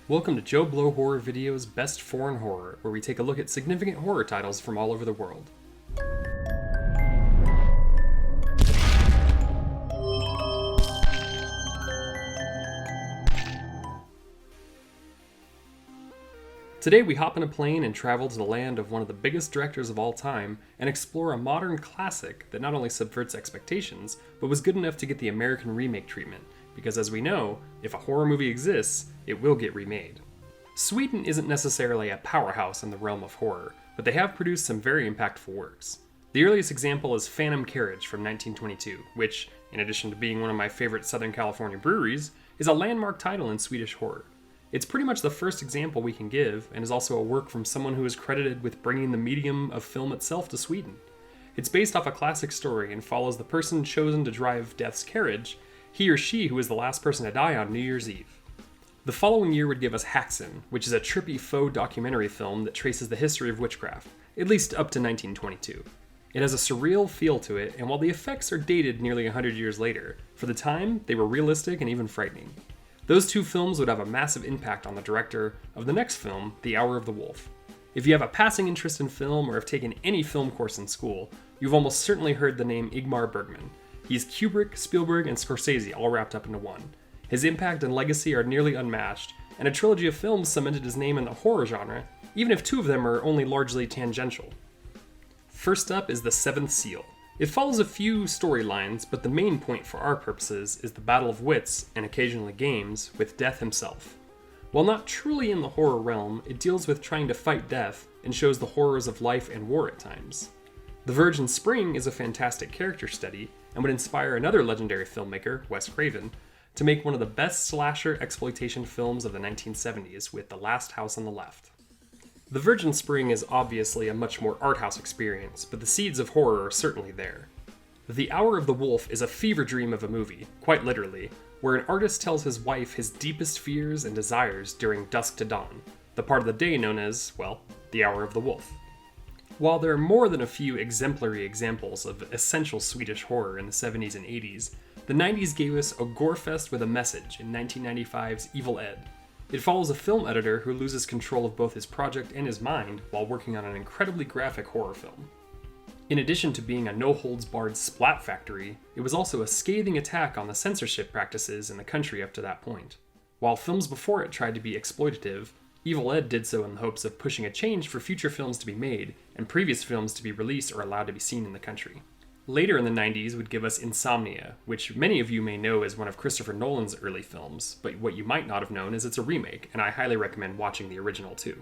Welcome to JoBlo Horror Video's Best Foreign Horror, where we take a look at significant horror titles from all over the world. Today we hop in a plane and travel to the land of one of the biggest directors of all time and explore a modern classic that not only subverts expectations, but was good enough to get the American remake treatment, because as we know, if a horror movie exists, it will get remade. Sweden isn't necessarily a powerhouse in the realm of horror, but they have produced some very impactful works. The earliest example is Phantom Carriage from 1922, which, in addition to being one of my favorite Southern California breweries, is a landmark title in Swedish horror. It's pretty much the first example we can give, and is also a work from someone who is credited with bringing the medium of film itself to Sweden. It's based off a classic story and follows the person chosen to drive Death's carriage, he or she who is the last person to die on New Year's Eve. The following year would give us Haxan, which is a trippy faux documentary film that traces the history of witchcraft, at least up to 1922. It has a surreal feel to it, and while the effects are dated nearly 100 years later, for the time, they were realistic and even frightening. Those two films would have a massive impact on the director of the next film, The Hour of the Wolf. If you have a passing interest in film or have taken any film course in school, you've almost certainly heard the name Ingmar Bergman. He's Kubrick, Spielberg, and Scorsese all wrapped up into one. His impact and legacy are nearly unmatched, and a trilogy of films cemented his name in the horror genre, even if two of them are only largely tangential. First up is The Seventh Seal. It follows a few storylines, but the main point for our purposes is the battle of wits, and occasionally games, with Death himself. While not truly in the horror realm, it deals with trying to fight death and shows the horrors of life and war at times. The Verge in Spring is a fantastic character study, and would inspire another legendary filmmaker, Wes Craven, to make one of the best slasher exploitation films of the 1970s with The Last House on the Left. The Verge in Spring is obviously a much more art house experience, but the seeds of horror are certainly there. The Hour of the Wolf is a fever dream of a movie, quite literally, where an artist tells his wife his deepest fears and desires during dusk to dawn, the part of the day known as, well, the Hour of the Wolf. While there are more than a few exemplary examples of essential Swedish horror in the 70s and 80s, the 90s gave us a gorefest with a message in 1995's Evil Ed. It follows a film editor who loses control of both his project and his mind while working on an incredibly graphic horror film. In addition to being a no-holds-barred splat factory, it was also a scathing attack on the censorship practices in the country up to that point. While films before it tried to be exploitative, Evil Ed did so in the hopes of pushing a change for future films to be made and previous films to be released or allowed to be seen in the country. Later in the 90s would give us Insomnia, which many of you may know as one of Christopher Nolan's early films, but what you might not have known is it's a remake, and I highly recommend watching the original too.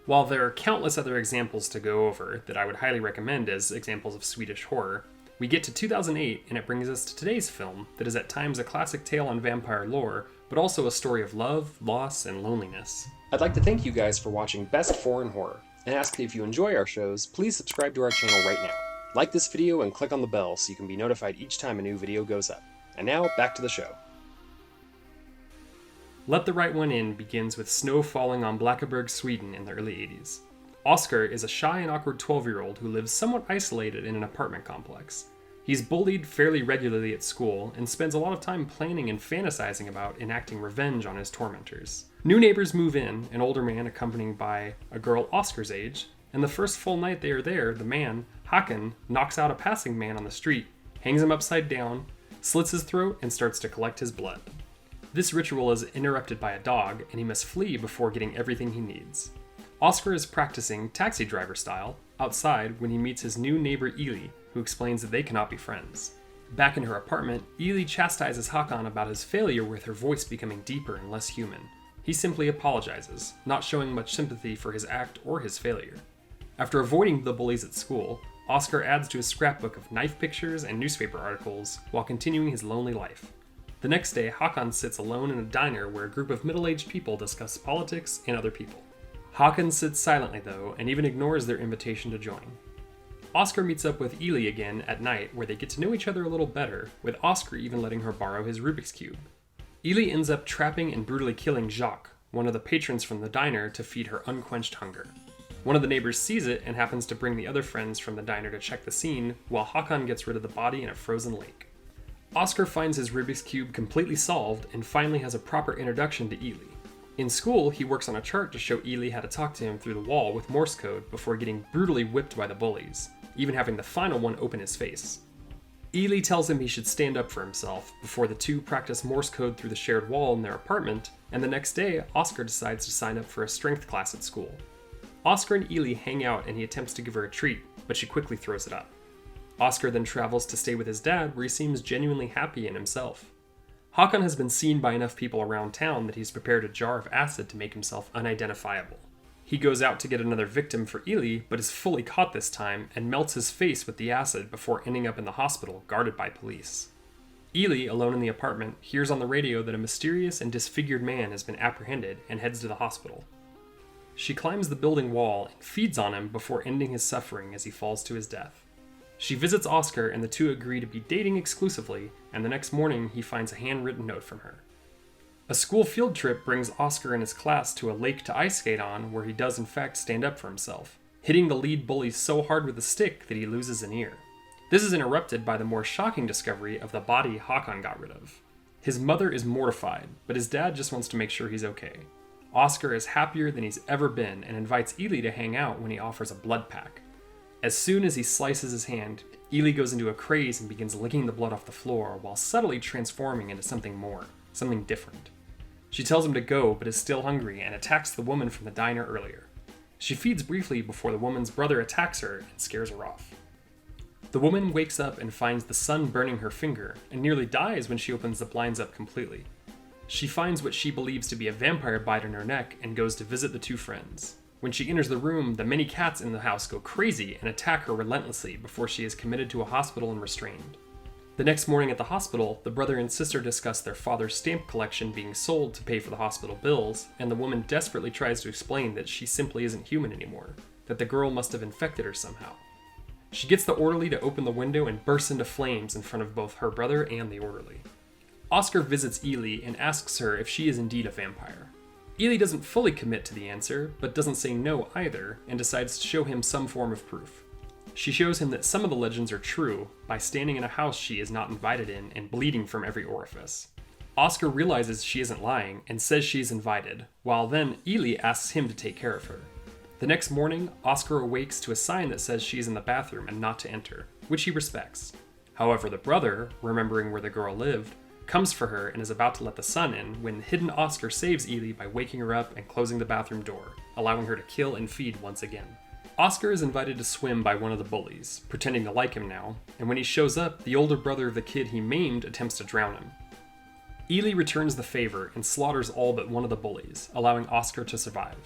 While there are countless other examples to go over that I would highly recommend as examples of Swedish horror, we get to 2008 and it brings us to today's film that is at times a classic tale on vampire lore, but also a story of love, loss, and loneliness. I'd like to thank you guys for watching Best Foreign Horror, and ask that if you enjoy our shows, please subscribe to our channel right now. Like this video and click on the bell so you can be notified each time a new video goes up. And now, back to the show. Let the Right One In begins with snow falling on Blackeberg, Sweden in the early 80s. Oscar is a shy and awkward 12-year-old who lives somewhat isolated in an apartment complex. He's bullied fairly regularly at school and spends a lot of time planning and fantasizing about enacting revenge on his tormentors. New neighbors move in, an older man accompanied by a girl Oscar's age, and the first full night they are there, the man, Håkan, knocks out a passing man on the street, hangs him upside down, slits his throat, and starts to collect his blood. This ritual is interrupted by a dog, and he must flee before getting everything he needs. Oscar is practicing taxi driver style outside when he meets his new neighbor Ely, who explains that they cannot be friends. Back in her apartment, Ely chastises Håkan about his failure with her voice becoming deeper and less human. He simply apologizes, not showing much sympathy for his act or his failure. After avoiding the bullies at school, Oscar adds to his scrapbook of knife pictures and newspaper articles while continuing his lonely life. The next day, Håkan sits alone in a diner where a group of middle-aged people discuss politics and other people. Håkan sits silently though, and even ignores their invitation to join. Oscar meets up with Ely again at night where they get to know each other a little better, with Oscar even letting her borrow his Rubik's Cube. Ely ends up trapping and brutally killing Jacques, one of the patrons from the diner, to feed her unquenched hunger. One of the neighbors sees it and happens to bring the other friends from the diner to check the scene, while Håkan gets rid of the body in a frozen lake. Oscar finds his Rubik's Cube completely solved and finally has a proper introduction to Ely. In school, he works on a chart to show Ely how to talk to him through the wall with Morse code before getting brutally whipped by the bullies, even having the final one open his face. Ely tells him he should stand up for himself before the two practice Morse code through the shared wall in their apartment, and the next day, Oscar decides to sign up for a strength class at school. Oscar and Ely hang out and he attempts to give her a treat, but she quickly throws it up. Oscar then travels to stay with his dad, where he seems genuinely happy in himself. Hakon has been seen by enough people around town that he's prepared a jar of acid to make himself unidentifiable. He goes out to get another victim for Ely, but is fully caught this time and melts his face with the acid before ending up in the hospital, guarded by police. Ely, alone in the apartment, hears on the radio that a mysterious and disfigured man has been apprehended and heads to the hospital. She climbs the building wall and feeds on him before ending his suffering as he falls to his death. She visits Oscar and the two agree to be dating exclusively, and the next morning he finds a handwritten note from her. A school field trip brings Oscar and his class to a lake to ice skate on, where he does in fact stand up for himself, hitting the lead bully so hard with a stick that he loses an ear. This is interrupted by the more shocking discovery of the body Hakon got rid of. His mother is mortified, but his dad just wants to make sure he's okay. Oscar is happier than he's ever been and invites Ely to hang out when he offers a blood pack. As soon as he slices his hand, Ely goes into a craze and begins licking the blood off the floor while subtly transforming into something more, something different. She tells him to go, but is still hungry and attacks the woman from the diner earlier. She feeds briefly before the woman's brother attacks her and scares her off. The woman wakes up and finds the sun burning her finger and nearly dies when she opens the blinds up completely. She finds what she believes to be a vampire bite in her neck and goes to visit the two friends. When she enters the room, the many cats in the house go crazy and attack her relentlessly before she is committed to a hospital and restrained. The next morning at the hospital, the brother and sister discuss their father's stamp collection being sold to pay for the hospital bills, and the woman desperately tries to explain that she simply isn't human anymore, that the girl must have infected her somehow. She gets the orderly to open the window and bursts into flames in front of both her brother and the orderly. Oscar visits Ely and asks her if she is indeed a vampire. Ely doesn't fully commit to the answer, but doesn't say no either, and decides to show him some form of proof. She shows him that some of the legends are true by standing in a house she is not invited in and bleeding from every orifice. Oscar realizes she isn't lying and says she's invited, while then Ely asks him to take care of her. The next morning, Oscar awakes to a sign that says she is in the bathroom and not to enter, which he respects. However, the brother, remembering where the girl lived, comes for her and is about to let the sun in when hidden Oscar saves Ely by waking her up and closing the bathroom door, allowing her to kill and feed once again. Oscar is invited to swim by one of the bullies, pretending to like him now, and when he shows up, the older brother of the kid he maimed attempts to drown him. Ely returns the favor and slaughters all but one of the bullies, allowing Oscar to survive.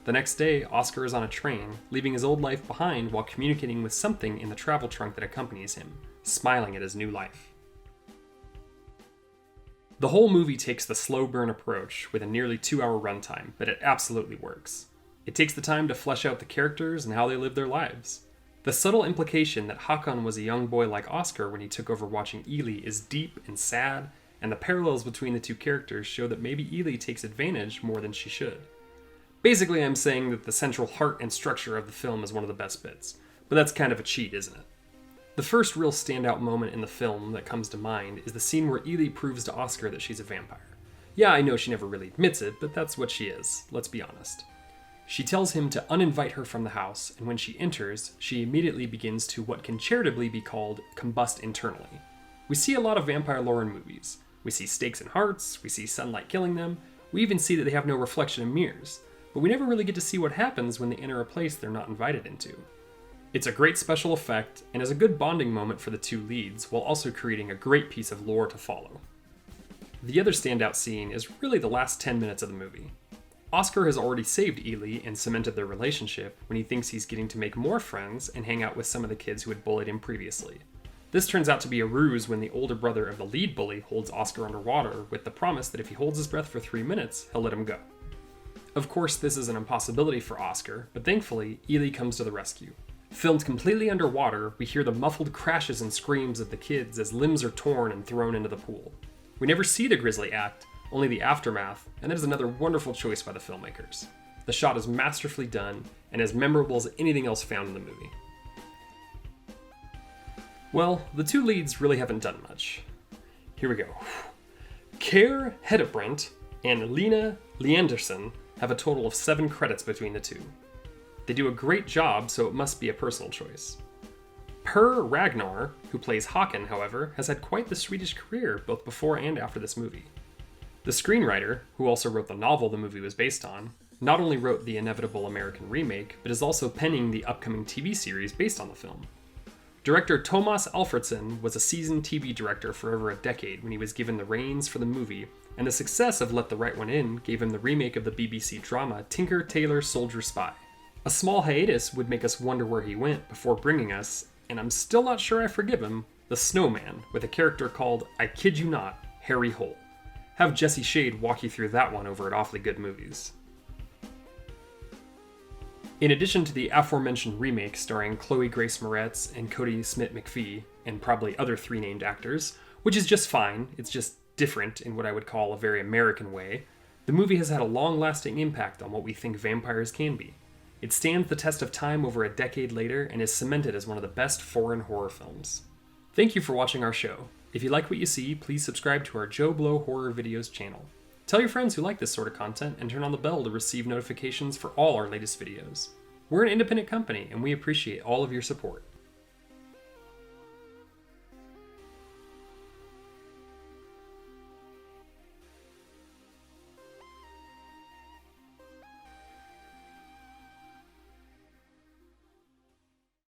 The next day, Oscar is on a train, leaving his old life behind while communicating with something in the travel trunk that accompanies him, smiling at his new life. The whole movie takes the slow burn approach with a nearly 2-hour runtime, but it absolutely works. It takes the time to flesh out the characters and how they live their lives. The subtle implication that Hakon was a young boy like Oscar when he took over watching Ely is deep and sad, and the parallels between the two characters show that maybe Ely takes advantage more than she should. Basically, I'm saying that the central heart and structure of the film is one of the best bits, but that's kind of a cheat, isn't it? The first real standout moment in the film that comes to mind is the scene where Ely proves to Oscar that she's a vampire. Yeah, I know she never really admits it, but that's what she is, let's be honest. She tells him to uninvite her from the house, and when she enters, she immediately begins to what can charitably be called combust internally. We see a lot of vampire lore in movies. We see stakes in hearts, we see sunlight killing them, we even see that they have no reflection in mirrors, but we never really get to see what happens when they enter a place they're not invited into. It's a great special effect, and is a good bonding moment for the two leads, while also creating a great piece of lore to follow. The other standout scene is really the last 10 minutes of the movie. Oscar has already saved Ely and cemented their relationship when he thinks he's getting to make more friends and hang out with some of the kids who had bullied him previously. This turns out to be a ruse when the older brother of the lead bully holds Oscar underwater with the promise that if he holds his breath for 3 minutes, he'll let him go. Of course, this is an impossibility for Oscar, but thankfully, Ely comes to the rescue. Filmed completely underwater, we hear the muffled crashes and screams of the kids as limbs are torn and thrown into the pool. We never see the grisly act, only the aftermath, and that is another wonderful choice by the filmmakers. The shot is masterfully done, and as memorable as anything else found in the movie. Well, the two leads really haven't done much. Here we go. Care Hedebrandt and Lena Leanderson have a total of 7 credits between the two. They do a great job, so it must be a personal choice. Per Ragnar, who plays Håkan, however, has had quite the Swedish career both before and after this movie. The screenwriter, who also wrote the novel the movie was based on, not only wrote the inevitable American remake, but is also penning the upcoming TV series based on the film. Director Tomas Alfredson was a seasoned TV director for over a decade when he was given the reins for the movie, and the success of Let the Right One In gave him the remake of the BBC drama Tinker Tailor Soldier Spy. A small hiatus would make us wonder where he went before bringing us, and I'm still not sure I forgive him, The Snowman, with a character called, I kid you not, Harry Hole. Have Jesse Shade walk you through that one over at Awfully Good Movies. In addition to the aforementioned remake starring Chloe Grace Moretz and Cody Smith-McPhee, and probably other 3 named actors, which is just fine, it's just different in what I would call a very American way, the movie has had a long-lasting impact on what we think vampires can be. It stands the test of time over a decade later and is cemented as one of the best foreign horror films. Thank you for watching our show. If you like what you see, please subscribe to our JoBlo Horror Videos channel. Tell your friends who like this sort of content and turn on the bell to receive notifications for all our latest videos. We're an independent company and we appreciate all of your support.